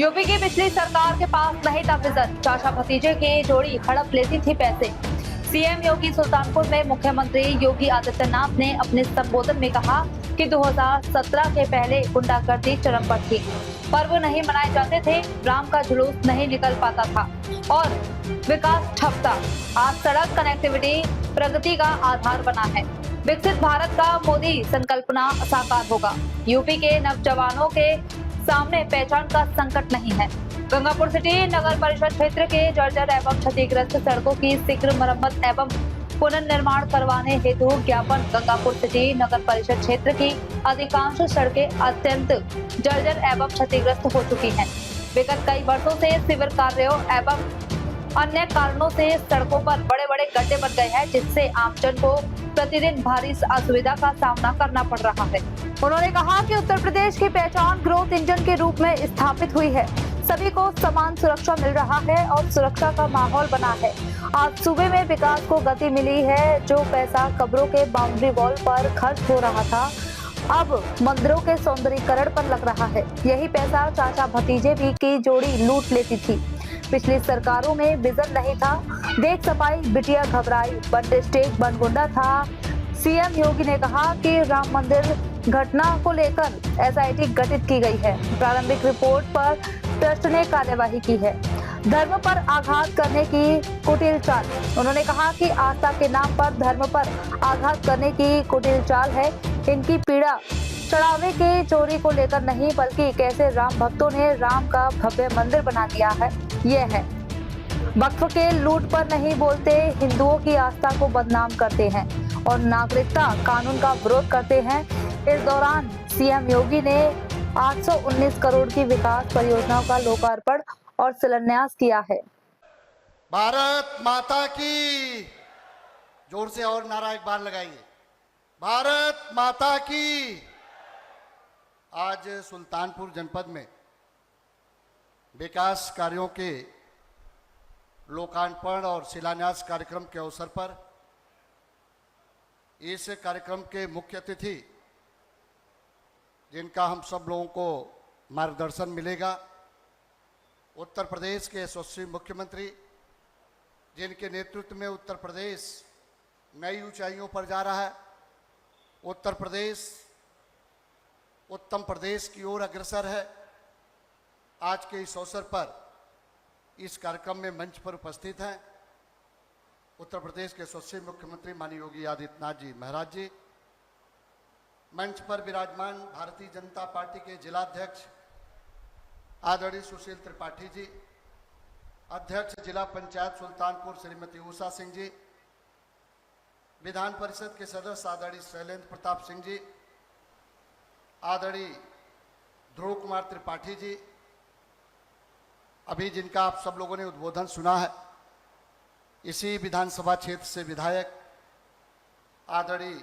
UP की पिछली सरकार के पास नहीं था विजन, चाचा भतीजे की जोड़ी हड़प लेती थी पैसे। सीएम योगी सुल्तानपुर में मुख्यमंत्री योगी आदित्यनाथ ने अपने संबोधन में कहा कि 2017 के पहले गुंडागर्दी चरम पर थी, पर्व नहीं मनाए जाते थे, राम का जुलूस नहीं निकल पाता था और विकास ठप था। आज सड़क कनेक्टिविटी प्रगति का आधार बना है। विकसित भारत का मोदी संकल्पना साकार होगा। यूपी के नौजवानों के सामने पहचान का संकट नहीं है। गंगापुर सिटी नगर परिषद क्षेत्र के जर्जर एवं क्षतिग्रस्त सड़कों की शीघ्र मरम्मत एवं पुनर्निर्माण करवाने हेतु ज्ञापन। गंगापुर सिटी नगर परिषद क्षेत्र की अधिकांश सड़कें अत्यंत जर्जर एवं क्षतिग्रस्त हो चुकी हैं। विगत कई वर्षों से सीवर कार्यों एवं अन्य कारणों से सड़कों पर बड़े बड़े गड्ढे बन गए हैं, जिससे आमजन को प्रतिदिन भारी असुविधा का सामना करना पड़ रहा है। उन्होंने कहा कि उत्तर प्रदेश की पहचान ग्रोथ इंजन के रूप में स्थापित हुई है। सभी को समान सुरक्षा मिल रहा है और सुरक्षा का माहौल बना है। आज सूबे में विकास को गति मिली है। जो पैसा कब्रों के बाउंड्री वॉल पर खर्च हो रहा था, अब मंदिरों के सौंदर्यीकरण पर लग रहा है। यही पैसा चाचा भतीजे भी की जोड़ी लूट लेती थी। पिछली सरकारों में विजन नहीं था। देख सफाई बिटिया घबराई, बन डिस्ट्रिक्ट बन गुंडा था। सीएम योगी ने कहा कि राम मंदिर घटना को लेकर एसआईटी गठित की गई है। प्रारंभिक रिपोर्ट पर ट्रस्ट ने कार्यवाही की है। धर्म पर आघात करने की कुटिल चाल। उन्होंने कहा कि आस्था के नाम पर धर्म पर आघात करने की कुटिल चाल है। इनकी पीड़ा चढ़ावे के चोरी को लेकर नहीं, बल्कि कैसे राम भक्तों ने राम का भव्य मंदिर बना दिया है, ये है। वक्फ के लूट पर नहीं बोलते, हिंदुओं की आस्था को बदनाम करते हैं और नागरिकता कानून का विरोध करते हैं। इस दौरान सीएम योगी ने 819 करोड़ की विकास परियोजनाओं का लोकार्पण और शिलान्यास किया है। भारत माता की, जोर से और नारा एक बार लगाइए, भारत माता की। आज सुल्तानपुर जनपद में विकास कार्यों के लोकार्पण और शिलान्यास कार्यक्रम के अवसर पर इस कार्यक्रम के मुख्य अतिथि, जिनका हम सब लोगों को मार्गदर्शन मिलेगा, उत्तर प्रदेश के यशस्वी मुख्यमंत्री, जिनके नेतृत्व में उत्तर प्रदेश नई ऊंचाइयों पर जा रहा है। उत्तर प्रदेश उत्तम प्रदेश की ओर अग्रसर है। आज के इस अवसर पर इस कार्यक्रम में मंच पर उपस्थित हैं उत्तर प्रदेश के यशस्वी मुख्यमंत्री माननीय योगी आदित्यनाथ जी महाराज जी। मंच पर विराजमान भारतीय जनता पार्टी के जिलाध्यक्ष आदरणीय सुशील त्रिपाठी जी, अध्यक्ष जिला पंचायत सुल्तानपुर श्रीमती उषा सिंह जी, विधान परिषद के सदस्य आदरणीय शैलेंद्र प्रताप सिंह जी, आदरणीय ध्रुव कुमार त्रिपाठी जी, अभी जिनका आप सब लोगों ने उद्बोधन सुना है, इसी विधानसभा क्षेत्र से विधायक आदरणीय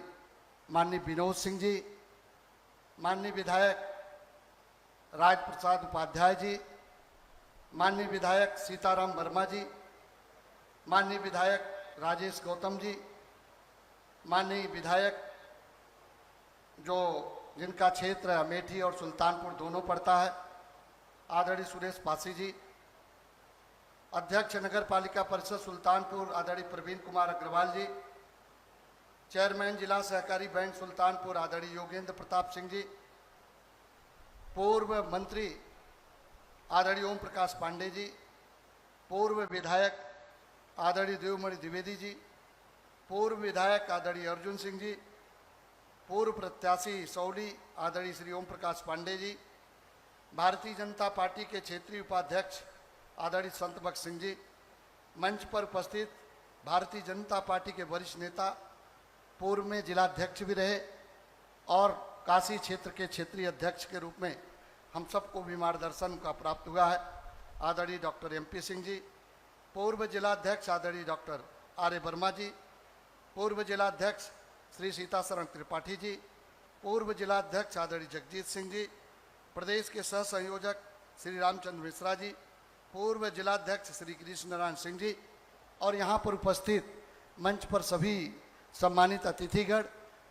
माननीय विनोद सिंह जी, माननीय विधायक राज प्रसाद उपाध्याय जी, माननीय विधायक सीताराम वर्मा जी, माननीय विधायक राजेश गौतम जी, माननीय विधायक जो जिनका क्षेत्र अमेठी और सुल्तानपुर दोनों पड़ता है, आदरणीय सुरेश पासी जी, अध्यक्ष नगर पालिका परिषद सुल्तानपुर आदरणीय प्रवीण कुमार अग्रवाल जी, चेयरमैन जिला सहकारी बैंक सुल्तानपुर आदरणीय योगेंद्र प्रताप सिंह जी, पूर्व मंत्री आदरणीय ओम प्रकाश पांडे जी, पूर्व विधायक आदरणीय देवमणि द्विवेदी जी, पूर्व विधायक आदरणीय अर्जुन सिंह जी, पूर्व प्रत्याशी सौली आदरणीय श्री ओम प्रकाश पांडे जी, भारतीय जनता पार्टी के क्षेत्रीय उपाध्यक्ष आदरणीय संत भक्त सिंह जी, मंच पर उपस्थित भारतीय जनता पार्टी के वरिष्ठ नेता, पूर्व में जिलाध्यक्ष भी रहे और काशी क्षेत्र के क्षेत्रीय अध्यक्ष के रूप में हम सबको भी मार्गदर्शन का प्राप्त हुआ है, आदरणीय डॉक्टर MP सिंह जी, पूर्व जिलाध्यक्ष आदरणीय डॉक्टर आर्य वर्मा जी, पूर्व जिलाध्यक्ष श्री सीताशरण त्रिपाठी जी, पूर्व जिलाध्यक्ष आदरणीय जगजीत सिंह जी, प्रदेश के सह संयोजक श्री रामचंद्र मिश्रा जी, पूर्व जिलाध्यक्ष श्री कृष्ण नारायण सिंह जी और यहाँ पर उपस्थित मंच पर सभी सम्मानित अतिथिगण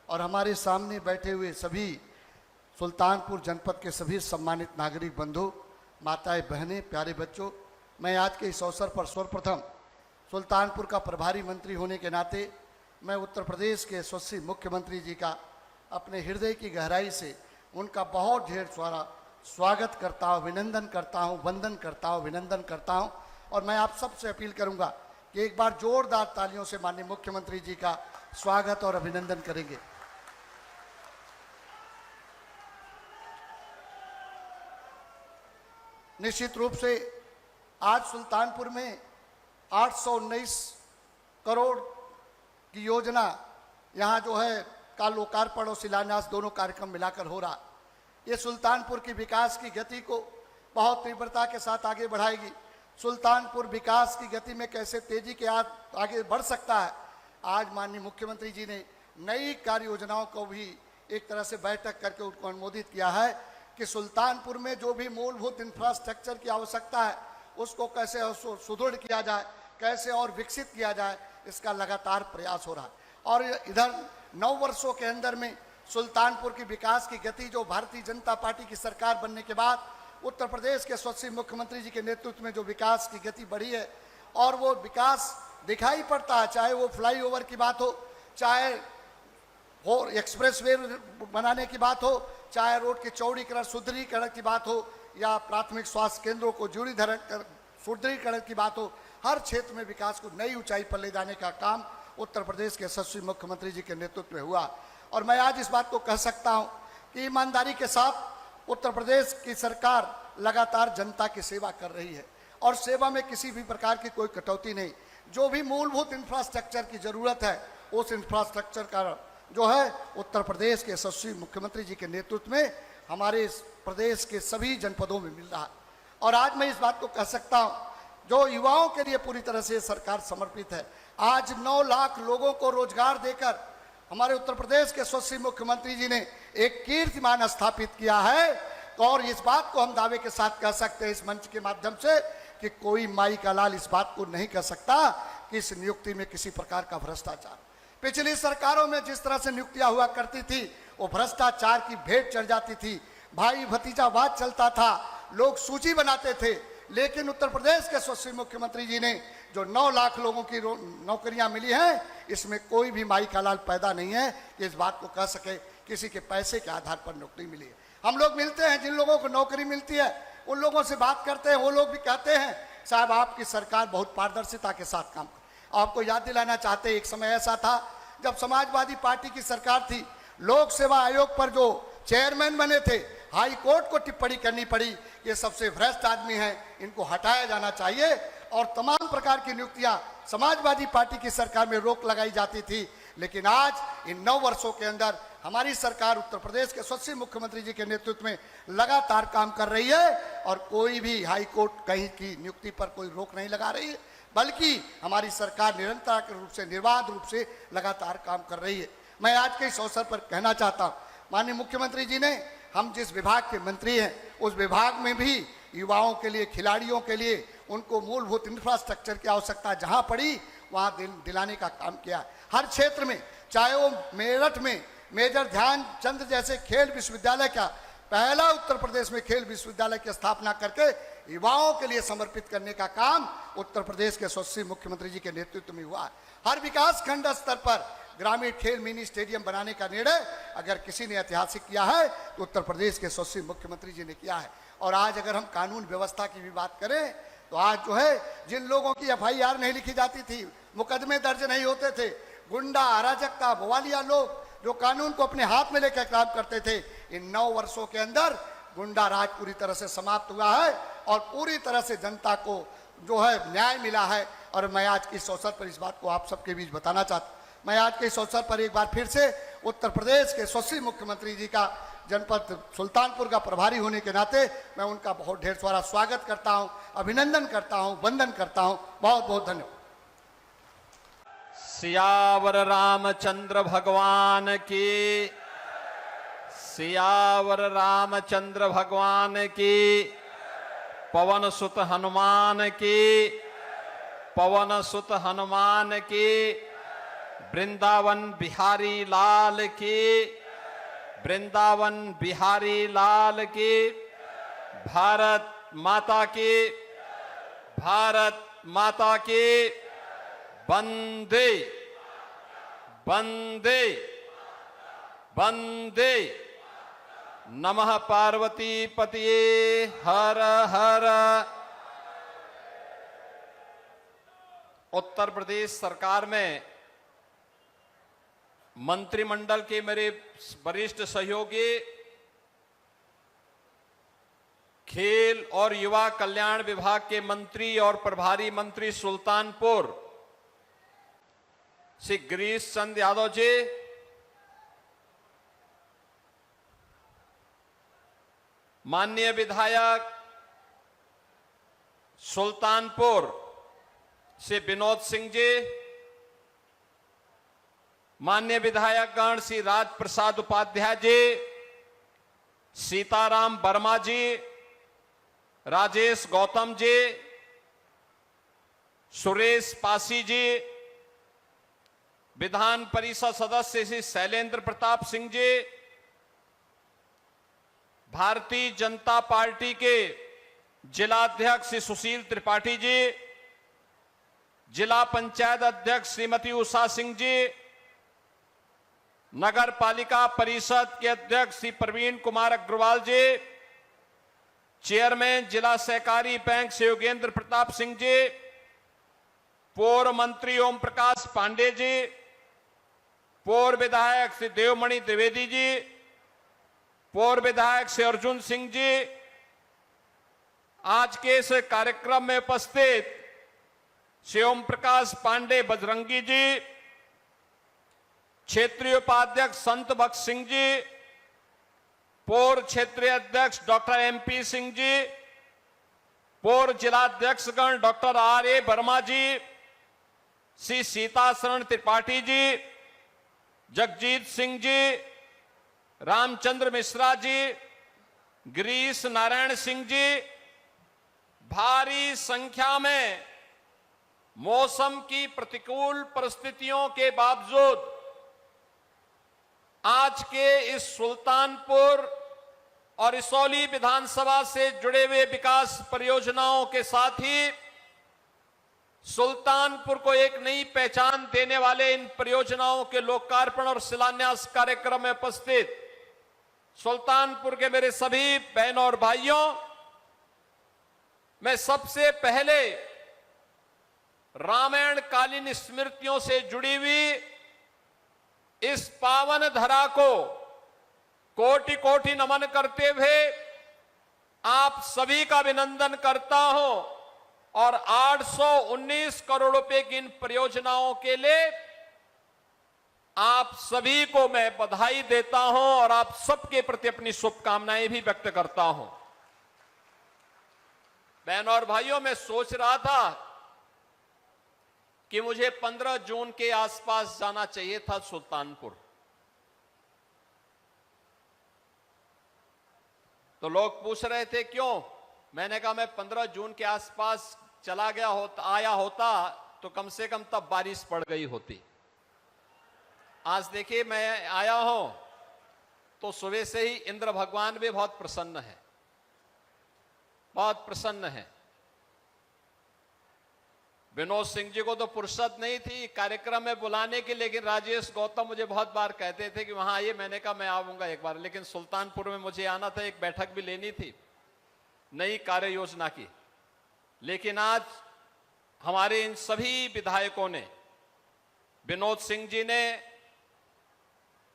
और हमारे सामने बैठे हुए सभी सुल्तानपुर जनपद के सभी सम्मानित नागरिक बंधु, माताएं, बहनें, प्यारे बच्चों, मैं आज के इस अवसर पर सर्वप्रथम सुल्तानपुर का प्रभारी मंत्री होने के नाते मैं उत्तर प्रदेश के यशस्वी मुख्यमंत्री जी का अपने हृदय की गहराई से उनका बहुत ढेर सारा स्वागत करता हूँ, अभिनंदन करता हूँ, वंदन करता हूँ, अभिनंदन करता हूँ। और मैं आप सबसे अपील करूँगा कि एक बार जोरदार तालियों से माननीय मुख्यमंत्री जी का स्वागत और अभिनंदन करेंगे। निश्चित रूप से आज सुल्तानपुर में 819 करोड़ की योजना यहाँ जो है का लोकार्पण और शिलान्यास दोनों कार्यक्रम मिलाकर हो रहा। ये सुल्तानपुर की विकास की गति को बहुत तीव्रता के साथ आगे बढ़ाएगी। सुल्तानपुर विकास की गति में कैसे तेजी के आगे बढ़ सकता है, आज माननीय मुख्यमंत्री जी ने नई कार्य योजनाओं को भी एक तरह से बैठक करके उनको अनुमोदित किया है कि सुल्तानपुर में जो भी मूलभूत इंफ्रास्ट्रक्चर की आवश्यकता है उसको कैसे सुदृढ़ किया जाए, कैसे और विकसित किया जाए, इसका लगातार प्रयास हो रहा है। और इधर 9 वर्षों के अंदर में सुल्तानपुर की विकास की गति जो भारतीय जनता पार्टी की सरकार बनने के बाद उत्तर प्रदेश के यशस्वी मुख्यमंत्री जी के नेतृत्व में जो विकास की गति बढ़ी है और वो विकास दिखाई पड़ता है, चाहे वो फ्लाईओवर की बात हो, चाहे वो एक्सप्रेसवे बनाने की बात हो, चाहे रोड के चौड़ीकरण सुदृढ़ीकरण की बात हो, या प्राथमिक स्वास्थ्य केंद्रों को सुदृढ़ीकरण की बात हो, हर क्षेत्र में विकास को नई ऊंचाई पर ले जाने का काम उत्तर प्रदेश के यशस्वी मुख्यमंत्री जी के नेतृत्व में हुआ। और मैं आज इस बात को कह सकता हूं कि ईमानदारी के साथ उत्तर प्रदेश की सरकार लगातार जनता की सेवा कर रही है और सेवा में किसी भी प्रकार की कोई कटौती नहीं। जो भी मूलभूत इंफ्रास्ट्रक्चर की जरूरत है उस इंफ्रास्ट्रक्चर का जो है उत्तर प्रदेश के यशस्वी मुख्यमंत्री जी के नेतृत्व में हमारे इस प्रदेश के सभी जनपदों में मिल रहा है। और आज मैं इस बात को कह सकता हूं, जो युवाओं के लिए पूरी तरह से सरकार समर्पित है। आज 9 लाख लोगों को रोजगार देकर हमारे उत्तर प्रदेश के यशस्वी मुख्यमंत्री जी ने एक कीर्तिमान स्थापित किया है। और इस बात को हम दावे के साथ कह सकते हैं इस मंच के माध्यम से कि कोई माई का लाल इस बात को नहीं कह सकता कि इस नियुक्ति में किसी प्रकार का भ्रष्टाचार। पिछली सरकारों में जिस तरह से नियुक्तियां हुआ करती थी वो भ्रष्टाचार की भेंट चढ़ जाती थी, भाई भतीजावाद चलता था, लोग सूची बनाते थे। लेकिन उत्तर प्रदेश के यशस्वी मुख्यमंत्री जी ने जो 9 लाख लोगों की नौकरियां मिली हैं, इसमें कोई भी माई का लाल पैदा नहीं है कि इस बात को कह सके किसी के पैसे के आधार पर नौकरी मिली है। हम लोग मिलते हैं, जिन लोगों को नौकरी मिलती है उन लोगों से बात करते हैं, वो लोग भी कहते हैं साहब आपकी सरकार बहुत पारदर्शिता के साथ काम कर। आपको याद दिलाना चाहते, एक समय ऐसा था जब समाजवादी पार्टी की सरकार थी, लोक सेवा आयोग पर जो चेयरमैन बने थे, हाई कोर्ट को टिप्पणी करनी पड़ी, ये सबसे भ्रष्ट आदमी हैं, इनको हटाया जाना चाहिए। और तमाम प्रकार की नियुक्तियां समाजवादी पार्टी की सरकार में रोक लगाई जाती थी। लेकिन आज इन 9 वर्षों के अंदर हमारी सरकार उत्तर प्रदेश के यशस्वी मुख्यमंत्री जी के नेतृत्व में लगातार काम कर रही है और कोई भी हाई कोर्ट कहीं की नियुक्ति पर कोई रोक नहीं लगा रही है, बल्कि हमारी सरकार निरंतर रूप से निर्बाध रूप से लगातार काम कर रही है। मैं आज के इस अवसर पर कहना चाहता हूँ, माननीय मुख्यमंत्री जी ने हम जिस विभाग के मंत्री हैं उस विभाग में भी युवाओं के लिए, खिलाड़ियों के लिए उनको मूलभूत इंफ्रास्ट्रक्चर की आवश्यकता जहां पड़ी वहां दिलाने का काम किया। हर क्षेत्र में, चाहे वो मेरठ में मेजर ध्यानचंद जैसे खेल विश्वविद्यालय का पहला उत्तर प्रदेश में खेल विश्वविद्यालय की स्थापना करके युवाओं के लिए समर्पित करने का काम उत्तर प्रदेश के यशस्वी मुख्यमंत्री जी के नेतृत्व में हुआ। हर विकास खंड स्तर पर ग्रामीण खेल मिनी स्टेडियम बनाने का निर्णय अगर किसी ने ऐतिहासिक किया है तो उत्तर प्रदेश के यशस्वी मुख्यमंत्री जी ने किया है। और आज अगर हम कानून व्यवस्था की भी बात करें तो आज जो है जिन लोगों की FIR नहीं लिखी जाती थी, मुकदमे दर्ज नहीं होते थे, गुंडा, अराजकता, बवालिया लोग जो कानून को अपने हाथ में लेकर काम करते थे, इन 9 वर्षों के अंदर गुंडा राज पूरी तरह से समाप्त हुआ है और पूरी तरह से जनता को जो है न्याय मिला है। और मैं आज के इस अवसर पर इस बात को आप सबके बीच बताना चाहता हूँ। मैं आज के इस अवसर पर एक बार फिर से उत्तर प्रदेश के यशस्वी मुख्यमंत्री जी का जनपद सुल्तानपुर का प्रभारी होने के नाते मैं उनका बहुत ढेर सारा स्वागत करता हूं, अभिनंदन करता हूं, वंदन करता हूं। बहुत बहुत धन्यवाद। सियावर रामचंद्र भगवान की, सियावर रामचंद्र भगवान की, पवन सुत हनुमान की, पवन सुत हनुमान की, वृंदावन बिहारी लाल की, वृंदावन बिहारी लाल की। भारत माता की, भारत माता की, वंदे वंदे वंदे। नमः पार्वती पतिये हर हर। उत्तर प्रदेश सरकार में मंत्रिमंडल के मेरे वरिष्ठ सहयोगी, खेल और युवा कल्याण विभाग के मंत्री और प्रभारी मंत्री सुल्तानपुर श्री गिरीश चंद्र यादव जी, माननीय विधायक सुल्तानपुर श्री विनोद सिंह जी, माननीय विधायकगण श्री राज प्रसाद उपाध्याय जी, सीताराम वर्मा जी, राजेश गौतम जी, सुरेश पासी जी, विधान परिषद सदस्य श्री शैलेंद्र प्रताप सिंह जी, भारतीय जनता पार्टी के जिलाध्यक्ष श्री सुशील त्रिपाठी जी, जिला पंचायत अध्यक्ष श्रीमती उषा सिंह जी, नगर पालिका परिषद के अध्यक्ष श्री प्रवीण कुमार अग्रवाल जी, चेयरमैन जिला सहकारी बैंक श्री योगेंद्र प्रताप सिंह जी, पूर्व मंत्री ओम प्रकाश पांडे जी, पूर्व विधायक श्री देवमणि द्विवेदी जी, पूर्व विधायक श्री अर्जुन सिंह जी, आज के इस कार्यक्रम में उपस्थित श्री ओम प्रकाश पांडे बजरंगी जी, क्षेत्रीय उपाध्यक्ष संत भक्त सिंह जी, पूर्व क्षेत्रीय अध्यक्ष डॉक्टर एमपी सिंह जी, पूर्व जिलाध्यक्षगण डॉक्टर आर.ए. वर्मा जी, श्री सीताशरण त्रिपाठी जी, जगजीत सिंह जी, रामचंद्र मिश्रा जी, गिरीश नारायण सिंह जी, भारी संख्या में मौसम की प्रतिकूल परिस्थितियों के बावजूद आज के इस सुल्तानपुर और इसौली विधानसभा से जुड़े हुए विकास परियोजनाओं के साथ ही सुल्तानपुर को एक नई पहचान देने वाले इन परियोजनाओं के लोकार्पण और शिलान्यास कार्यक्रम में उपस्थित सुल्तानपुर के मेरे सभी बहनों और भाइयों, मैं सबसे पहले रामायण कालीन स्मृतियों से जुड़ी हुई इस पावन धरा को कोटि कोटि नमन करते हुए आप सभी का अभिनंदन करता हूं और 819 करोड़ रुपए की इन परियोजनाओं के लिए आप सभी को मैं बधाई देता हूं और आप सबके प्रति अपनी शुभकामनाएं भी व्यक्त करता हूं। बहनों और भाइयों, मैं सोच रहा था कि मुझे 15 जून के आसपास जाना चाहिए था सुल्तानपुर। तो लोग पूछ रहे थे क्यों। मैंने कहा मैं 15 जून के आसपास चला गया होता, आया होता तो कम से कम तब बारिश पड़ गई होती। आज देखिए मैं आया हूं तो सुबह से ही इंद्र भगवान भी बहुत प्रसन्न है, बहुत प्रसन्न है। विनोद सिंह जी को तो फुर्सत नहीं थी कार्यक्रम में बुलाने की, लेकिन राजेश गौतम मुझे बहुत बार कहते थे कि वहां आइए। मैंने कहा मैं आऊंगा एक बार, लेकिन सुल्तानपुर में मुझे आना था, एक बैठक भी लेनी थी नई कार्य योजना की। लेकिन आज हमारे इन सभी विधायकों ने, विनोद सिंह जी ने,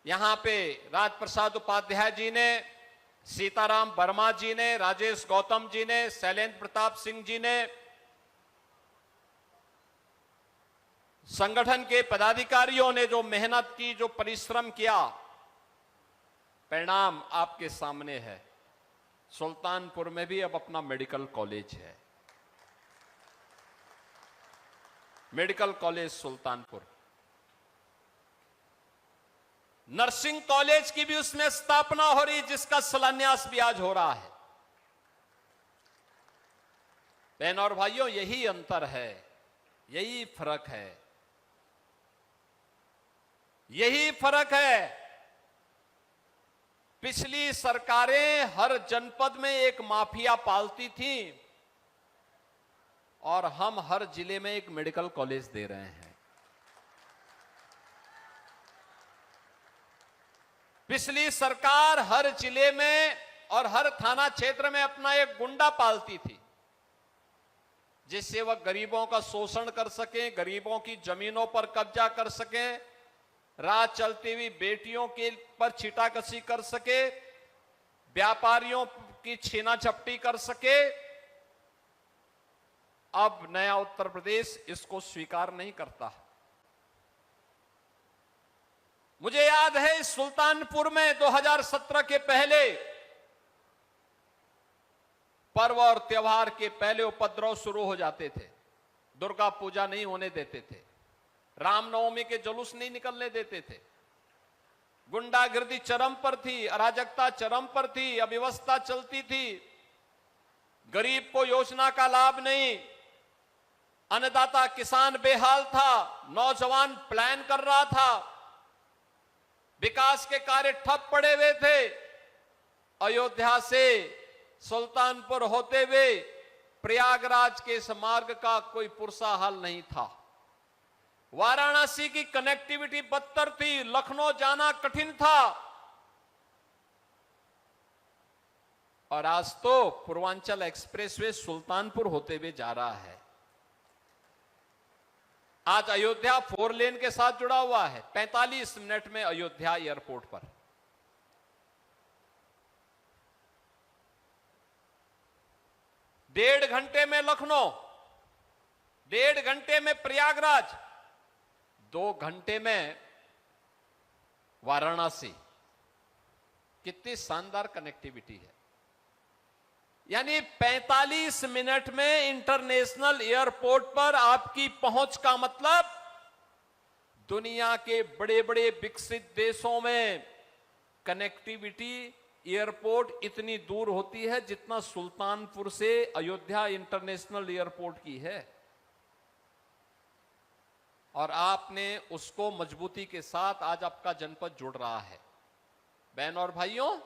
यहां पे राज प्रसाद उपाध्याय जी ने, सीताराम वर्मा जी ने, राजेश गौतम जी ने, शैलेंद्र प्रताप सिंह जी ने, संगठन के पदाधिकारियों ने जो मेहनत की, जो परिश्रम किया, परिणाम आपके सामने है। सुल्तानपुर में भी अब अपना मेडिकल कॉलेज है, medical college Sultanpur. Nursing college की भी उसमें स्थापना हो रही, जिसका शिलान्यास भी आज हो रहा है। बहनों और भाइयों, यही अंतर है, यही फर्क है, यही फर्क है। पिछली सरकारें हर जनपद में एक माफिया पालती थी और हम हर जिले में एक मेडिकल कॉलेज दे रहे हैं। पिछली सरकार हर जिले में और हर थाना क्षेत्र में अपना एक गुंडा पालती थी, जिससे वह गरीबों का शोषण कर सके, गरीबों की जमीनों पर कब्जा कर सके, राह चलती हुई बेटियों के पर छीटाकशी कर सके, व्यापारियों की छीना झपटी कर सके। अब नया उत्तर प्रदेश इसको स्वीकार नहीं करता। मुझे याद है सुल्तानपुर में 2017 के पहले पर्व और त्योहार के पहले उपद्रव शुरू हो जाते थे। दुर्गा पूजा नहीं होने देते थे, रामनवमी के जुलूस नहीं निकलने देते थे, गुंडागिर्दी चरम पर थी, अराजकता चरम पर थी, अव्यवस्था चलती थी, गरीब को योजना का लाभ नहीं, अन्नदाता किसान बेहाल था, नौजवान प्लान कर रहा था, विकास के कार्य ठप पड़े हुए थे। अयोध्या से सुल्तानपुर होते हुए प्रयागराज के इस मार्ग का कोई पुरसा हाल नहीं था। वाराणसी की कनेक्टिविटी बदतर थी, लखनऊ जाना कठिन था। और आज तो पूर्वांचल एक्सप्रेसवे सुल्तानपुर होते हुए जा रहा है। आज अयोध्या 4 लेन के साथ जुड़ा हुआ है। 45 मिनट में अयोध्या एयरपोर्ट पर। डेढ़ घंटे में लखनऊ, 1.5 घंटे में प्रयागराज, 2 घंटे में वाराणसी। कितनी शानदार कनेक्टिविटी है। यानी 45 मिनट में इंटरनेशनल एयरपोर्ट पर आपकी पहुंच का मतलब दुनिया के बड़े बड़े विकसित देशों में कनेक्टिविटी एयरपोर्ट इतनी दूर होती है जितना सुल्तानपुर से अयोध्या इंटरनेशनल एयरपोर्ट की है। और आपने उसको मजबूती के साथ आज आपका जनपद जुड़ रहा है। बहन और भाइयों,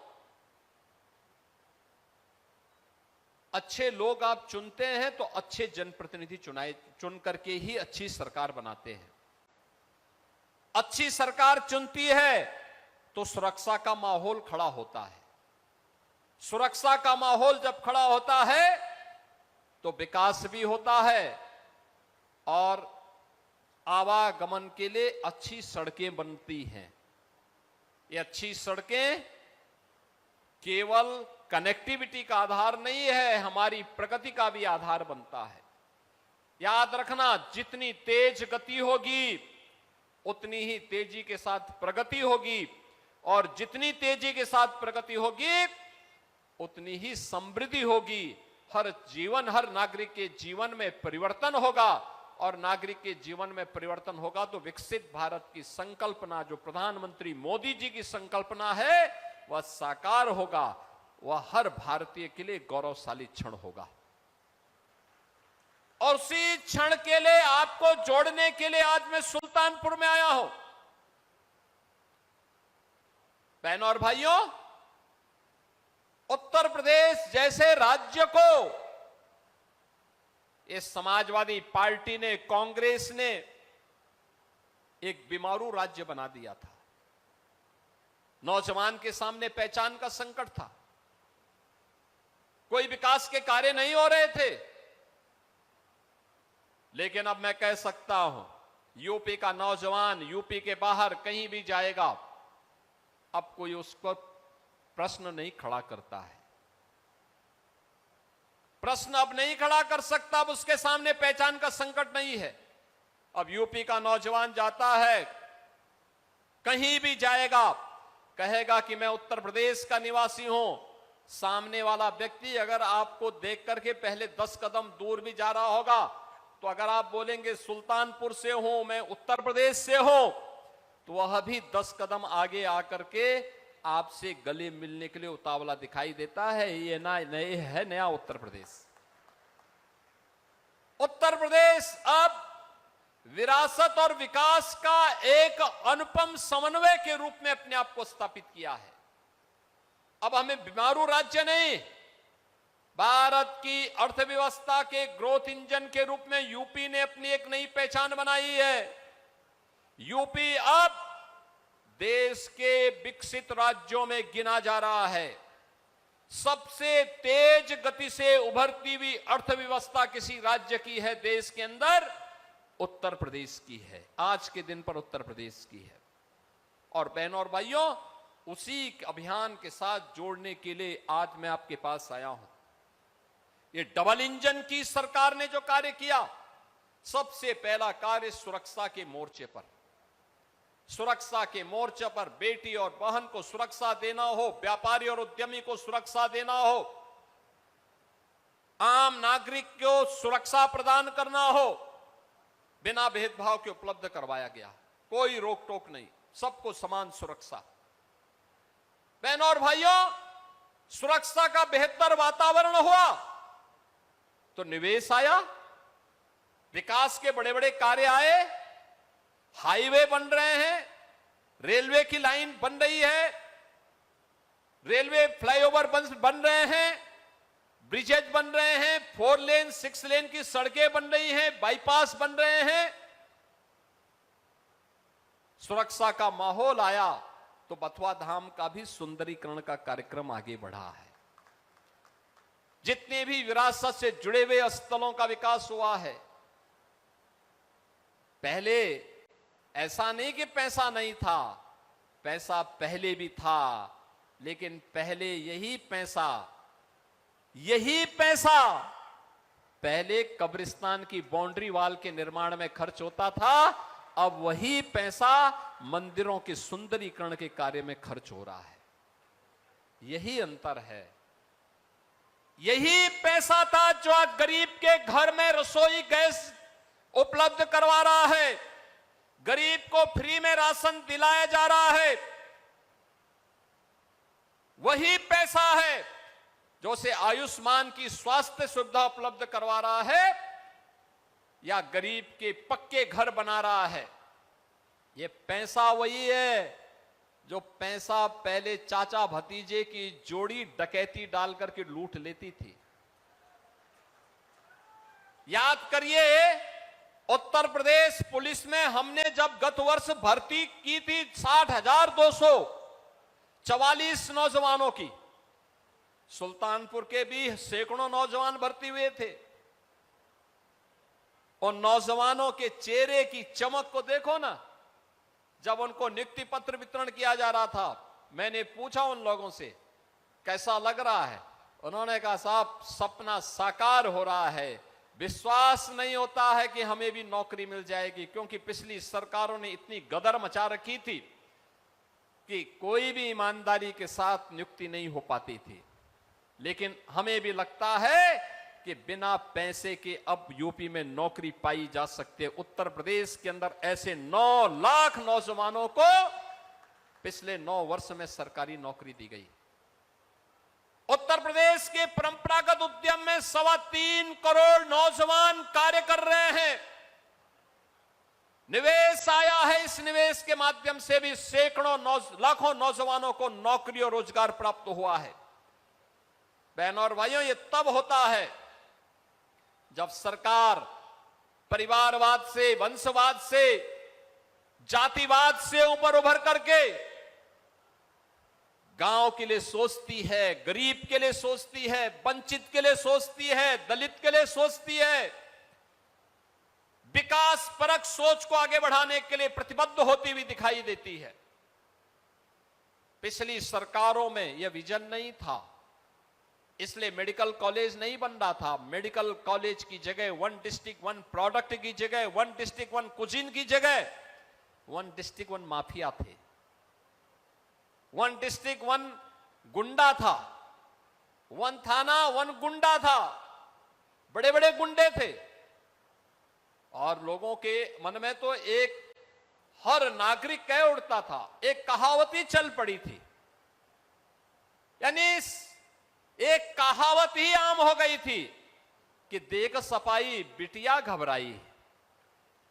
अच्छे लोग आप चुनते हैं तो अच्छे जनप्रतिनिधि चुन करके ही अच्छी सरकार बनाते हैं। अच्छी सरकार चुनती है तो सुरक्षा का माहौल खड़ा होता है। सुरक्षा का माहौल जब खड़ा होता है तो विकास भी होता है और आवागमन के लिए अच्छी सड़कें बनती हैं। ये अच्छी सड़कें केवल कनेक्टिविटी का आधार नहीं है, हमारी प्रगति का भी आधार बनता है। याद रखना, जितनी तेज गति होगी उतनी ही तेजी के साथ प्रगति होगी, और जितनी तेजी के साथ प्रगति होगी उतनी ही समृद्धि होगी। हर नागरिक के जीवन में परिवर्तन होगा, और नागरिक के जीवन में परिवर्तन होगा तो विकसित भारत की संकल्पना, जो प्रधानमंत्री मोदी जी की संकल्पना है, वह साकार होगा। वह हर भारतीय के लिए गौरवशाली क्षण होगा। और उसी क्षण के लिए आपको जोड़ने के लिए आज मैं सुल्तानपुर में आया हूं। बहनों और भाइयों, उत्तर प्रदेश जैसे राज्य को इस समाजवादी पार्टी ने, कांग्रेस ने एक बीमारू राज्य बना दिया था। नौजवान के सामने पहचान का संकट था, कोई विकास के कार्य नहीं हो रहे थे। लेकिन अब मैं कह सकता हूं, यूपी का नौजवान यूपी के बाहर कहीं भी जाएगा, अब कोई उसको प्रश्न नहीं खड़ा करता है। प्रश्न अब नहीं खड़ा कर सकता, अब उसके सामने पहचान का संकट नहीं है। अब यूपी का नौजवान जाता है, कहीं भी जाएगा, कहेगा कि मैं उत्तर प्रदेश का निवासी हूं। सामने वाला व्यक्ति अगर आपको देख करके पहले 10 कदम दूर भी जा रहा होगा, तो अगर आप बोलेंगे सुल्तानपुर से हूं, मैं उत्तर प्रदेश से हूं, तो वह भी 10 कदम आगे आकर के आपसे गले मिलने के लिए उतावला दिखाई देता है। ये नया उत्तर प्रदेश। उत्तर प्रदेश अब विरासत और विकास का एक अनुपम समन्वय के रूप में अपने आप को स्थापित किया है। अब हमें बीमारू राज्य नहीं, भारत की अर्थव्यवस्था के ग्रोथ इंजन के रूप में यूपी ने अपनी एक नई पहचान बनाई है। यूपी अब देश के विकसित राज्यों में गिना जा रहा है। सबसे तेज गति से उभरती हुई अर्थव्यवस्था किसी राज्य की है देश के अंदर, उत्तर प्रदेश की है। आज के दिन पर उत्तर प्रदेश की है। और बहनों और भाइयों, उसी अभियान के साथ जोड़ने के लिए आज मैं आपके पास आया हूं। ये डबल इंजन की सरकार ने जो कार्य किया, सबसे पहला कार्य सुरक्षा के मोर्चे पर, सुरक्षा के मोर्चे पर बेटी और बहन को सुरक्षा देना हो, व्यापारी और उद्यमी को सुरक्षा देना हो, आम नागरिक को सुरक्षा प्रदान करना हो, बिना भेदभाव के उपलब्ध करवाया गया। कोई रोक टोक नहीं, सबको समान सुरक्षा। बहनों और भाइयों, सुरक्षा का बेहतर वातावरण हुआ तो निवेश आया, विकास के बड़े बड़े कार्य आए, हाईवे बन रहे हैं, रेलवे की लाइन बन रही है, रेलवे फ्लाईओवर बन रहे हैं, ब्रिजेज बन रहे हैं, 4 लेन 6 लेन की सड़कें बन रही हैं, बाईपास बन रहे हैं। सुरक्षा का माहौल आया तो बथुआ धाम का भी सुंदरीकरण का कार्यक्रम आगे बढ़ा है। जितने भी विरासत से जुड़े हुए स्थलों का विकास हुआ है। पहले ऐसा नहीं कि पैसा नहीं था, पैसा पहले भी था, लेकिन पहले यही पैसा पहले कब्रिस्तान की बाउंड्री वॉल के निर्माण में खर्च होता था, अब वही पैसा मंदिरों के सुंदरीकरण के कार्य में खर्च हो रहा है। यही अंतर है। यही पैसा था जो आज गरीब के घर में रसोई गैस उपलब्ध करवा रहा है, गरीब को फ्री में राशन दिलाया जा रहा है। वही पैसा है जो से आयुष्मान की स्वास्थ्य सुविधा उपलब्ध करवा रहा है या गरीब के पक्के घर बना रहा है। ये पैसा वही है जो पैसा पहले चाचा भतीजे की जोड़ी डकैती डाल करके लूट लेती थी। याद करिए, उत्तर प्रदेश पुलिस में हमने जब गत वर्ष भर्ती की थी 60,244 नौजवानों की, सुल्तानपुर के भी सैकड़ों नौजवान भर्ती हुए थे। और नौजवानों के चेहरे की चमक को देखो ना। जब उनको नियुक्ति पत्र वितरण किया जा रहा था, मैंने पूछा उन लोगों से कैसा लग रहा है। उन्होंने कहा, साहब सपना साकार हो रहा है, विश्वास नहीं होता है कि हमें भी नौकरी मिल जाएगी, क्योंकि पिछली सरकारों ने इतनी गदर मचा रखी थी कि कोई भी ईमानदारी के साथ नियुक्ति नहीं हो पाती थी। लेकिन हमें भी लगता है कि बिना पैसे के अब यूपी में नौकरी पाई जा सकती है। उत्तर प्रदेश के अंदर ऐसे 9 लाख नौजवानों को पिछले 9 वर्ष में सरकारी नौकरी दी गई। उत्तर प्रदेश के परंपरागत उद्यम में 3.25 करोड़ नौजवान कार्य कर रहे हैं। निवेश आया है, इस निवेश के माध्यम से भी सैकड़ों लाखों नौजवानों को नौकरी और रोजगार प्राप्त हुआ है। बहनों और भाइयों, ये तब होता है जब सरकार परिवारवाद से, वंशवाद से, जातिवाद से ऊपर उभर करके गांव के लिए सोचती है, गरीब के लिए सोचती है, वंचित के लिए सोचती है, दलित के लिए सोचती है। विकास परक सोच को आगे बढ़ाने के लिए प्रतिबद्ध होती हुई दिखाई देती है। पिछली सरकारों में यह विजन नहीं था, इसलिए मेडिकल कॉलेज नहीं बन रहा था। मेडिकल कॉलेज की जगह 1 डिस्ट्रिक्ट 1 प्रोडक्ट की जगह, 1 डिस्ट्रिक्ट 1 कुजीन की जगह 1 डिस्ट्रिक्ट 1 माफिया थे, 1 डिस्ट्रिक्ट 1 गुंडा था, 1 थाना 1 गुंडा था। बड़े बड़े गुंडे थे और लोगों के मन में तो एक हर नागरिक कह उठता था, एक कहावत ही चल पड़ी थी, यानी एक कहावत ही आम हो गई थी कि देख सपाई बिटिया घबराई।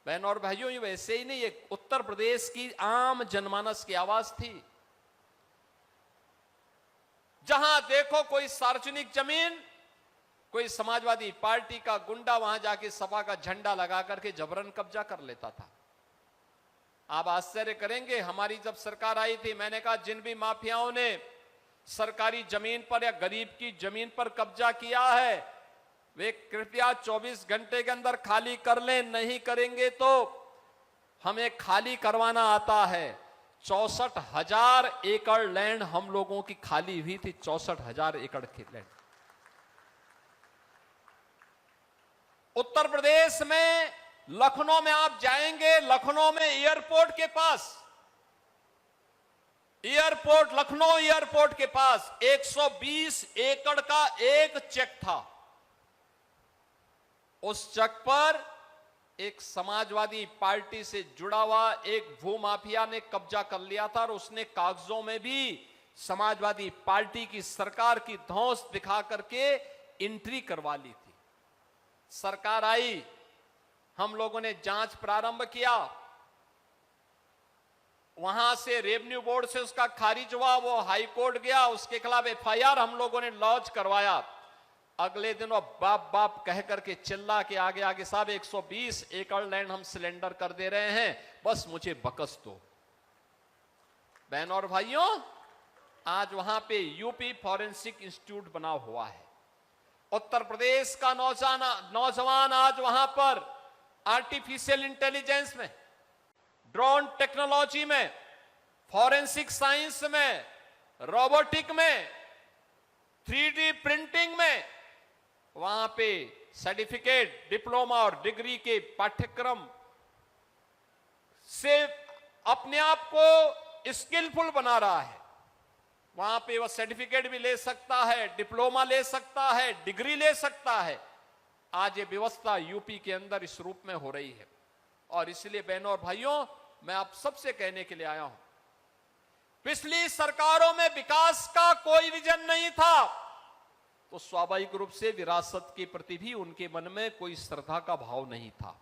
बहनों और भाइयों, ये वैसे ही नहीं, ये उत्तर प्रदेश की आम जनमानस की आवाज थी। जहां देखो कोई सार्वजनिक जमीन, कोई समाजवादी पार्टी का गुंडा वहां जाके सपा का झंडा लगा करके जबरन कब्जा कर लेता था। आप आश्चर्य करेंगे, हमारी जब सरकार आई थी, मैंने कहा जिन भी माफियाओं ने सरकारी जमीन पर या गरीब की जमीन पर कब्जा किया है वे कृपया 24 घंटे के अंदर खाली कर लें, नहीं करेंगे तो हमें खाली करवाना आता है। 64,000 एकड़ लैंड हम लोगों की खाली हुई थी, 64,000 एकड़ की लैंड। उत्तर प्रदेश में लखनऊ में आप जाएंगे, लखनऊ में एयरपोर्ट के पास, एयरपोर्ट लखनऊ एयरपोर्ट के पास 120 एकड़ का एक चेक था। उस चेक पर एक समाजवादी पार्टी से जुड़ा हुआ एक भूमाफिया ने कब्जा कर लिया था और उसने कागजों में भी समाजवादी पार्टी की सरकार की धौंस दिखा करके एंट्री करवा ली थी। सरकार आई, हम लोगों ने जांच प्रारंभ किया, वहां से रेवेन्यू बोर्ड से उसका खारिज हुआ, वो हाई कोर्ट गया, उसके खिलाफ एफआईआर हम लोगों ने लॉन्च करवाया। अगले दिन वो बाप बाप कह करके चिल्ला के आगे आगे साहब 120 एकड़ लैंड हम सिलेंडर कर दे रहे हैं, बस मुझे बकस दो। बहनों और भाइयों, आज वहां पे यूपी फॉरेंसिक इंस्टीट्यूट बना हुआ है। उत्तर प्रदेश का नौजवान आज वहां पर आर्टिफिशियल इंटेलिजेंस में, ड्रोन टेक्नोलॉजी में, फॉरेंसिक साइंस में, रोबोटिक में, 3D प्रिंटिंग में, वहां पे सर्टिफिकेट, डिप्लोमा और डिग्री के पाठ्यक्रम से अपने आप को स्किलफुल बना रहा है। वहां पे वह सर्टिफिकेट भी ले सकता है, डिप्लोमा ले सकता है, डिग्री ले सकता है। आज ये व्यवस्था यूपी के अंदर इस रूप में हो रही है। और इसलिए बहनों और भाइयों, मैं आप सबसे कहने के लिए आया हूं, पिछली सरकारों में विकास का कोई विजन नहीं था, तो स्वाभाविक रूप से विरासत के प्रति भी उनके मन में कोई श्रद्धा का भाव नहीं था।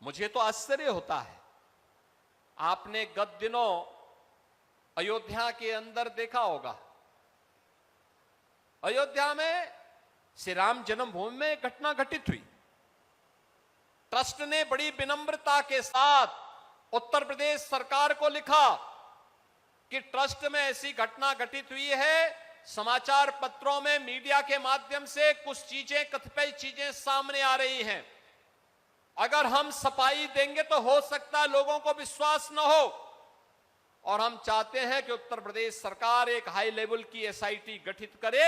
मुझे तो आश्चर्य होता है, आपने गत दिनों अयोध्या के अंदर देखा होगा, अयोध्या में श्री राम जन्मभूमि में घटना घटित हुई। ट्रस्ट ने बड़ी विनम्रता के साथ उत्तर प्रदेश सरकार को लिखा कि ट्रस्ट में ऐसी घटना घटित हुई है, समाचार पत्रों में मीडिया के माध्यम से कुछ चीजें, कतिपय चीजें सामने आ रही हैं। अगर हम सफाई देंगे तो हो सकता है लोगों को विश्वास न हो, और हम चाहते हैं कि उत्तर प्रदेश सरकार एक हाई लेवल की एसआईटी गठित करे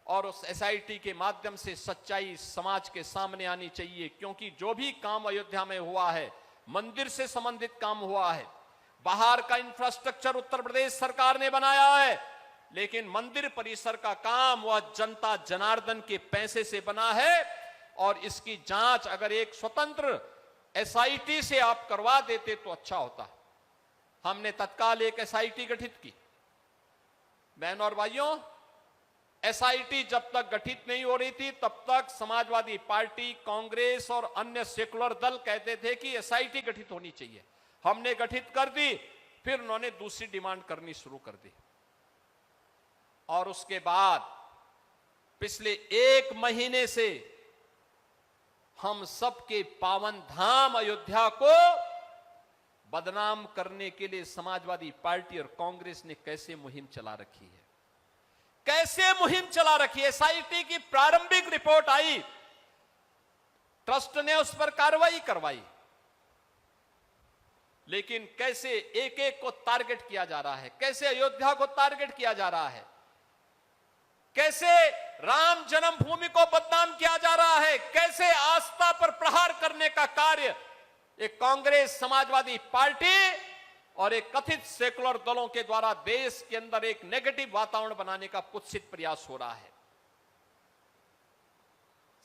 और उस एसआईटी के माध्यम से सच्चाई समाज के सामने आनी चाहिए। क्योंकि जो भी काम अयोध्या में हुआ है, मंदिर से संबंधित काम हुआ है, बाहर का इंफ्रास्ट्रक्चर उत्तर प्रदेश सरकार ने बनाया है, लेकिन मंदिर परिसर का काम वह जनता जनार्दन के पैसे से बना है। और इसकी जांच अगर एक स्वतंत्र एसआईटी से आप करवा देते तो अच्छा होता। हमने तत्काल एक एसआईटी गठित की। बहनों और भाइयों, एसआईटी जब तक गठित नहीं हो रही थी तब तक समाजवादी पार्टी, कांग्रेस और अन्य सेकुलर दल कहते थे कि एसआईटी गठित होनी चाहिए। हमने गठित कर दी, फिर उन्होंने दूसरी डिमांड करनी शुरू कर दी। और उसके बाद पिछले 1 महीने से हम सबके पावन धाम अयोध्या को बदनाम करने के लिए समाजवादी पार्टी और कांग्रेस ने कैसे मुहिम चला रखी है, कैसे मुहिम चला रखी है। एसआईटी की प्रारंभिक रिपोर्ट आई, ट्रस्ट ने उस पर कार्रवाई करवाई, लेकिन कैसे एक एक को टारगेट किया जा रहा है, कैसे अयोध्या को टारगेट किया जा रहा है, कैसे राम जन्मभूमि को बदनाम किया जा रहा है, कैसे आस्था पर प्रहार करने का कार्य एक कांग्रेस, समाजवादी पार्टी और एक कथित सेकुलर दलों के द्वारा देश के अंदर एक नेगेटिव वातावरण बनाने का कुत्सित प्रयास हो रहा है।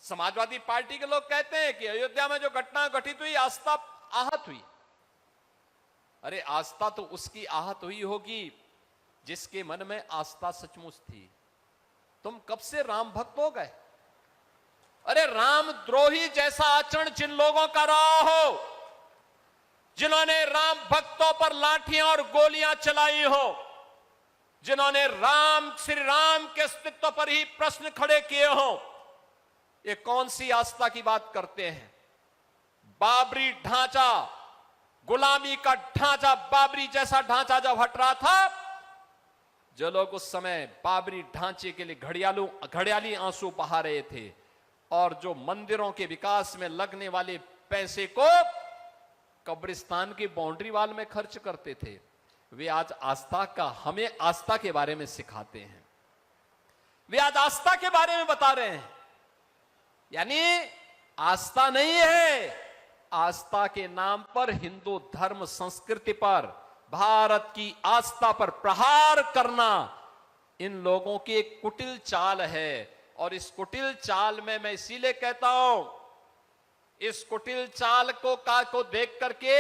समाजवादी पार्टी के लोग कहते हैं कि अयोध्या में जो घटना घटित हुई, आस्था आहत हुई। अरे आस्था तो उसकी आहत हुई होगी जिसके मन में आस्था सचमुच थी। तुम कब से राम भक्त हो गए? अरे राम द्रोही जैसा आचरण जिन लोगों का रहा हो, जिन्होंने राम भक्तों पर लाठियां और गोलियां चलाई हो, जिन्होंने श्री राम के अस्तित्व पर ही प्रश्न खड़े किए हों, ये कौन सी आस्था की बात करते हैं? बाबरी ढांचा, गुलामी का ढांचा, बाबरी जैसा ढांचा जब हट रहा था, जो लोग उस समय बाबरी ढांचे के लिए घड़ियाली आंसू बहा रहे थे और जो मंदिरों के विकास में लगने वाले पैसे को कब्रिस्तान की बाउंड्री वाल में खर्च करते थे, वे आज हमें आस्था के बारे में सिखाते हैं। वे आज आस्था के बारे में बता रहे हैं। यानी आस्था नहीं है, आस्था के नाम पर हिंदू धर्म संस्कृति पर, भारत की आस्था पर प्रहार करना इन लोगों की एक कुटिल चाल है। और इस कुटिल चाल में मैं इसीलिए कहता हूं, इस कुटिल चाल को देख करके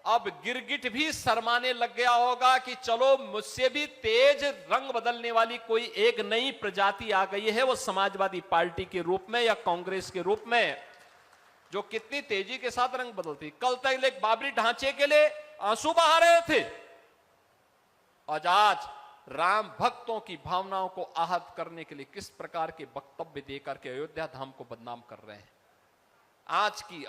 अब गिरगिट भी शर्माने लग गया होगा कि चलो मुझसे भी तेज रंग बदलने वाली कोई एक नई प्रजाति आ गई है, वो समाजवादी पार्टी के रूप में या कांग्रेस के रूप में, जो कितनी तेजी के साथ रंग बदलती। कल तक एक बाबरी ढांचे के लिए आंसू बहा रहे थे और आज राम भक्तों की भावनाओं को आहत करने के लिए किस प्रकार के वक्तव्य देकर के अयोध्या धाम को बदनाम कर रहे हैं। आज की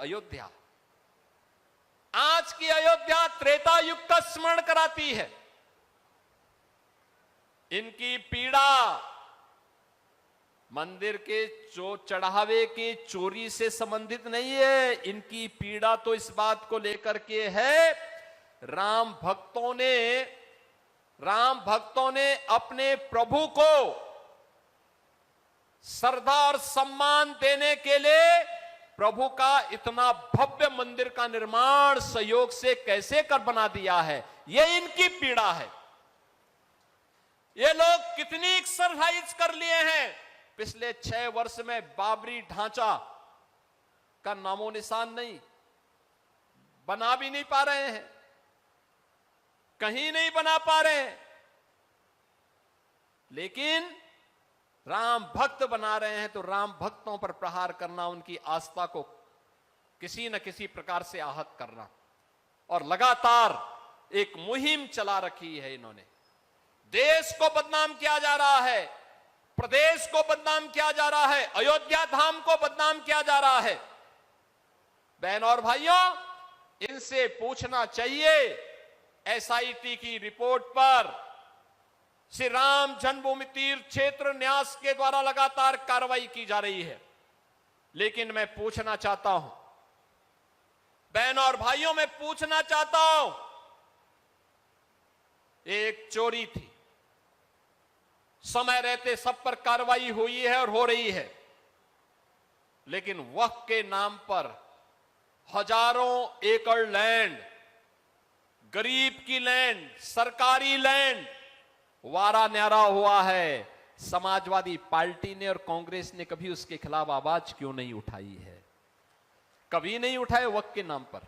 अयोध्या त्रेता युग का स्मरण कराती है। इनकी पीड़ा मंदिर के चढ़ावे के चोरी से संबंधित नहीं है। इनकी पीड़ा तो इस बात को लेकर के है, राम भक्तों ने अपने प्रभु को श्रद्धा और सम्मान देने के लिए प्रभु का इतना भव्य मंदिर का निर्माण सहयोग से कैसे कर बना दिया है, यह इनकी पीड़ा है। ये लोग कितनी एक्सरसाइज कर लिए हैं पिछले 6 वर्ष में, बाबरी ढांचा का नामो निशान नहीं, बना भी नहीं पा रहे हैं, कहीं नहीं बना पा रहे हैं। लेकिन राम भक्त बना रहे हैं तो राम भक्तों पर प्रहार करना, उनकी आस्था को किसी न किसी प्रकार से आहत करना, और लगातार एक मुहिम चला रखी है इन्होंने। देश को बदनाम किया जा रहा है, प्रदेश को बदनाम किया जा रहा है, अयोध्या धाम को बदनाम किया जा रहा है। बहन और भाइयों, इनसे पूछना चाहिए, एसआईटी की रिपोर्ट पर श्री राम जन्मभूमि तीर्थ क्षेत्र न्यास के द्वारा लगातार कार्रवाई की जा रही है। लेकिन मैं पूछना चाहता हूं, बहन और भाइयों, मैं पूछना चाहता हूं, एक चोरी थी, समय रहते सब पर कार्रवाई हुई है और हो रही है, लेकिन वक्फ के नाम पर हजारों एकड़ लैंड, गरीब की लैंड, सरकारी लैंड वारा न्यारा हुआ है। समाजवादी पार्टी ने और कांग्रेस ने कभी उसके खिलाफ आवाज क्यों नहीं उठाई है? कभी नहीं उठाए वक्फ के नाम पर।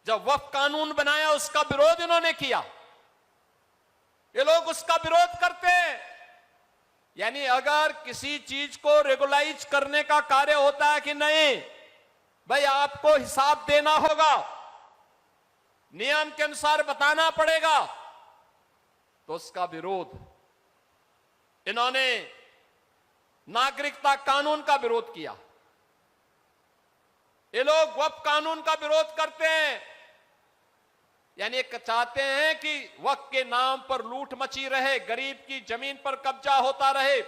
जब वक्फ कानून बनाया उसका विरोध इन्होंने किया, ये लोग उसका विरोध करते हैं। यानी अगर किसी चीज को रेगुलाइज करने का कार्य होता है कि नहीं भाई, आपको हिसाब देना होगा, नियम के अनुसार बताना पड़ेगा, तो उसका विरोध इन्होंने नागरिकता कानून का विरोध किया। ये लोग वक्फ कानून का विरोध करते हैं, यानी चाहते हैं कि वक्फ के नाम पर लूट मची रहे, गरीब की जमीन पर कब्जा होता रहे,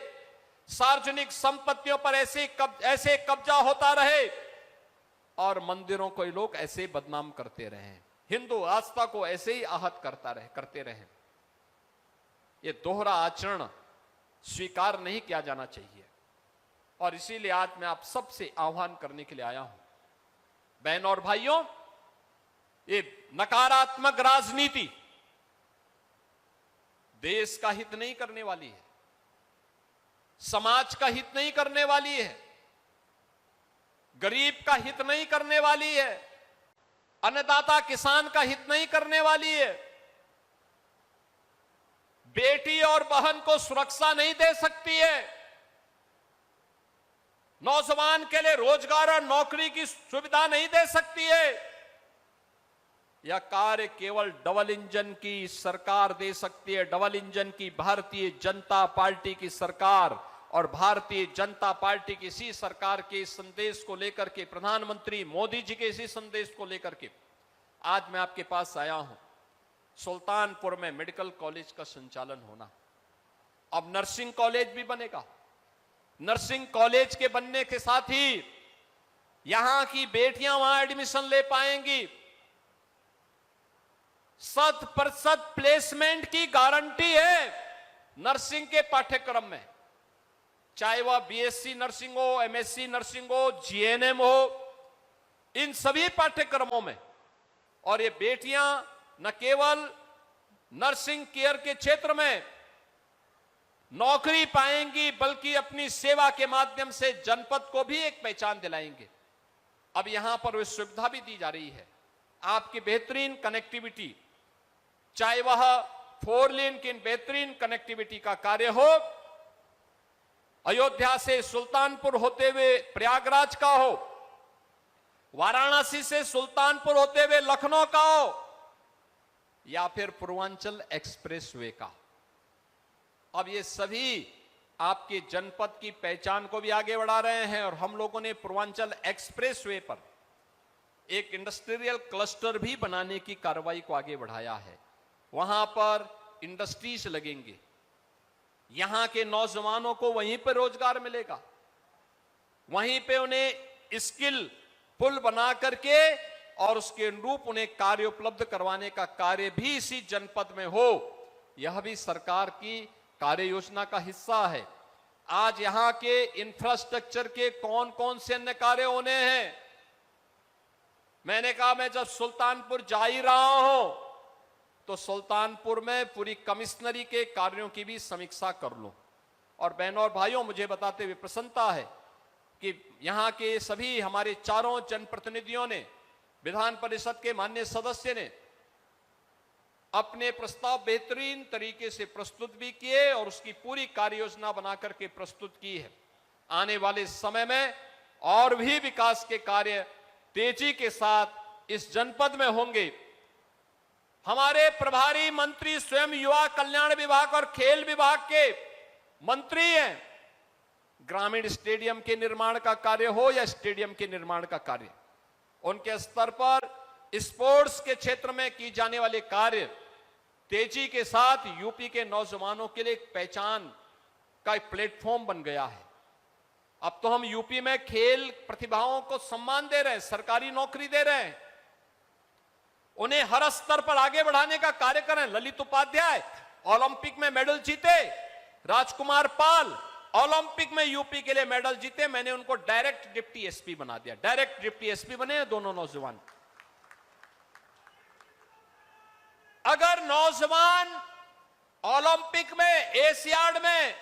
सार्वजनिक संपत्तियों पर ऐसे कब्जा होता रहे और मंदिरों को ये लोग ऐसे बदनाम करते रहे, हिंदू आस्था को ऐसे ही आहत करते रहे। ये दोहरा आचरण स्वीकार नहीं किया जाना चाहिए। और इसीलिए आज मैं आप सबसे आह्वान करने के लिए आया हूं, बहन और भाइयों, ये नकारात्मक राजनीति देश का हित नहीं करने वाली है, समाज का हित नहीं करने वाली है, गरीब का हित नहीं करने वाली है, अन्नदाता किसान का हित नहीं करने वाली है, बेटी और बहन को सुरक्षा नहीं दे सकती है, नौजवान के लिए रोजगार और नौकरी की सुविधा नहीं दे सकती है। यह कार्य केवल डबल इंजन की सरकार दे सकती है। डबल इंजन की भारतीय जनता पार्टी की सरकार और भारतीय जनता पार्टी की इसी सरकार के इस संदेश को लेकर के, प्रधानमंत्री मोदी जी के इसी संदेश को लेकर के आज मैं आपके पास आया हूं। सुल्तानपुर में मेडिकल कॉलेज का संचालन होना, अब नर्सिंग कॉलेज भी बनेगा। नर्सिंग कॉलेज के बनने के साथ ही यहां की बेटियां वहां एडमिशन ले पाएंगी। 100% प्लेसमेंट की गारंटी है नर्सिंग के पाठ्यक्रम में, चाहे वह बीएससी नर्सिंग हो, एमएससी नर्सिंग हो, जीएनएम हो, इन सभी पाठ्यक्रमों में। और ये बेटियां न केवल नर्सिंग केयर के क्षेत्र में नौकरी पाएंगी, बल्कि अपनी सेवा के माध्यम से जनपद को भी एक पहचान दिलाएंगे। अब यहां पर वह सुविधा भी दी जा रही है, आपकी बेहतरीन कनेक्टिविटी, चाहे वह 4 लेन की बेहतरीन कनेक्टिविटी का कार्य हो, अयोध्या से सुल्तानपुर होते हुए प्रयागराज का हो, वाराणसी से सुल्तानपुर होते हुए लखनऊ का हो, या फिर पूर्वांचल एक्सप्रेसवे का। अब ये सभी आपके जनपद की पहचान को भी आगे बढ़ा रहे हैं। और हम लोगों ने पूर्वांचल एक्सप्रेसवे पर एक इंडस्ट्रियल क्लस्टर भी बनाने की कार्रवाई को आगे बढ़ाया है। वहां पर इंडस्ट्रीज लगेंगे, यहां के नौजवानों को वहीं पर रोजगार मिलेगा, वहीं पे उन्हें स्किल पुल बना करके और उसके अनुरूप उन्हें कार्य उपलब्ध करवाने का कार्य भी इसी जनपद में हो। यह भी सरकार की कार्य योजना का हिस्सा है। आज यहां के इंफ्रास्ट्रक्चर के कौन कौन से अन्य कार्य होने हैं, मैंने कहा मैं जब सुल्तानपुर जा ही रहा हूं तो सुल्तानपुर में पूरी कमिश्नरी के कार्यों की भी समीक्षा कर लूं। और बहनों और भाइयों, मुझे बताते हुए प्रसन्नता है कि यहां के सभी हमारे चारों जनप्रतिनिधियों ने, विधान परिषद के माननीय सदस्य ने अपने प्रस्ताव बेहतरीन तरीके से प्रस्तुत भी किए और उसकी पूरी कार्य योजना बनाकर के प्रस्तुत की है। आने वाले समय में और भी विकास के कार्य तेजी के साथ इस जनपद में होंगे। हमारे प्रभारी मंत्री स्वयं युवा कल्याण विभाग और खेल विभाग के मंत्री हैं। ग्रामीण स्टेडियम के निर्माण का कार्य हो या स्टेडियम के निर्माण का कार्य, उनके स्तर पर स्पोर्ट्स के क्षेत्र में की जाने वाले कार्य तेजी के साथ यूपी के नौजवानों के लिए एक पहचान का एक प्लेटफॉर्म बन गया है। अब तो हम यूपी में खेल प्रतिभाओं को सम्मान दे रहे हैं, सरकारी नौकरी दे रहे हैं, उन्हें हर स्तर पर आगे बढ़ाने का कार्य करें। ललित उपाध्याय ओलंपिक में मेडल जीते, राजकुमार पाल ओलंपिक में यूपी के लिए मेडल जीते, मैंने उनको डायरेक्ट डिप्टी एसपी बना दिया, डायरेक्ट डिप्टी एसपी बने हैं दोनों नौजवान। अगर नौजवान ओलंपिक में, एशियाड में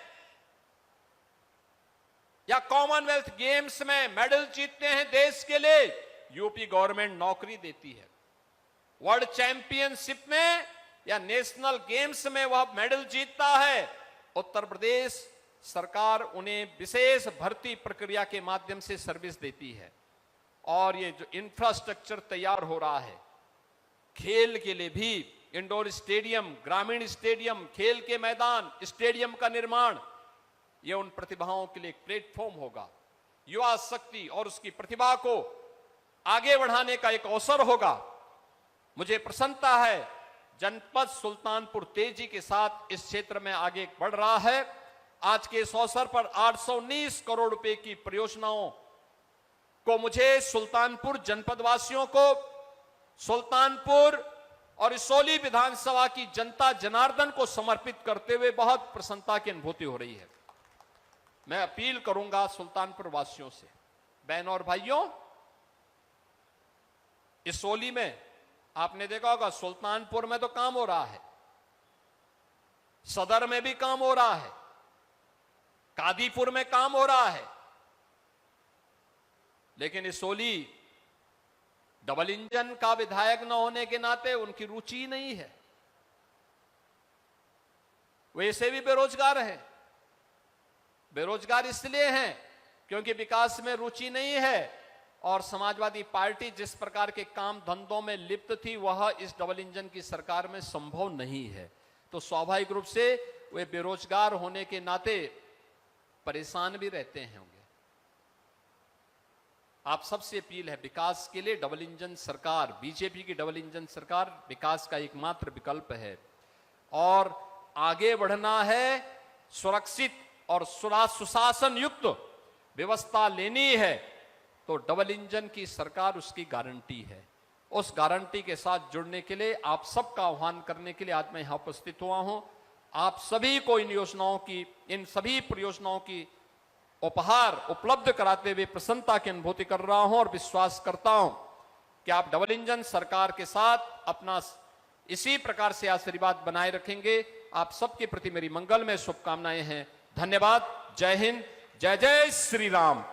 या कॉमनवेल्थ गेम्स में मेडल जीतते हैं देश के लिए, यूपी गवर्नमेंट नौकरी देती है। वर्ल्ड चैंपियनशिप में या नेशनल गेम्स में वह मेडल जीतता है, उत्तर प्रदेश सरकार उन्हें विशेष भर्ती प्रक्रिया के माध्यम से सर्विस देती है। और ये जो इंफ्रास्ट्रक्चर तैयार हो रहा है खेल के लिए भी, इंडोर स्टेडियम, ग्रामीण स्टेडियम, खेल के मैदान, स्टेडियम का निर्माण, यह उन प्रतिभाओं के लिए एक प्लेटफॉर्म होगा। युवा शक्ति और उसकी प्रतिभा को आगे बढ़ाने का एक अवसर होगा। मुझे प्रसन्नता है जनपद सुल्तानपुर तेजी के साथ इस क्षेत्र में आगे बढ़ रहा है। आज के इस अवसर पर 819 करोड़ रुपए की परियोजनाओं को मुझे सुल्तानपुर जनपद वासियों को, सुल्तानपुर और इसौली विधानसभा की जनता जनार्दन को समर्पित करते हुए बहुत प्रसन्नता की अनुभूति हो रही है। मैं अपील करूंगा सुल्तानपुर वासियों से, बहनों और भाइयों, इसौली में आपने देखा होगा, सुल्तानपुर में तो काम हो रहा है, सदर में भी काम हो रहा है, कादीपुर में काम हो रहा है, लेकिन इसौली डबल इंजन का विधायक न होने के नाते उनकी रुचि नहीं है। वैसे भी बेरोजगार हैं। बेरोजगार इसलिए हैं क्योंकि विकास में रुचि नहीं है और समाजवादी पार्टी जिस प्रकार के काम धंधों में लिप्त थी वह इस डबल इंजन की सरकार में संभव नहीं है। तो स्वाभाविक रूप से वे बेरोजगार होने के नाते परेशान भी रहते होंगे। आप सबसे अपील है, विकास के लिए डबल इंजन सरकार, बीजेपी की डबल इंजन सरकार विकास का एकमात्र विकल्प है और आगे बढ़ना है, सुरक्षित और सुशासन युक्त व्यवस्था लेनी है तो डबल इंजन की सरकार उसकी गारंटी है। उस गारंटी के साथ जुड़ने के लिए आप सबका आह्वान करने के लिए आज मैं यहां उपस्थित हुआ हूं। आप सभी को इन योजनाओं की, इन सभी परियोजनाओं की उपहार उपलब्ध कराते हुए प्रसन्नता की अनुभूति कर रहा हूं और विश्वास करता हूं कि आप डबल इंजन सरकार के साथ अपना इसी प्रकार से आशीर्वाद बनाए रखेंगे। आप सबके प्रति मेरी मंगलमय शुभकामनाएं हैं। धन्यवाद। जय हिंद। जय जय श्री राम।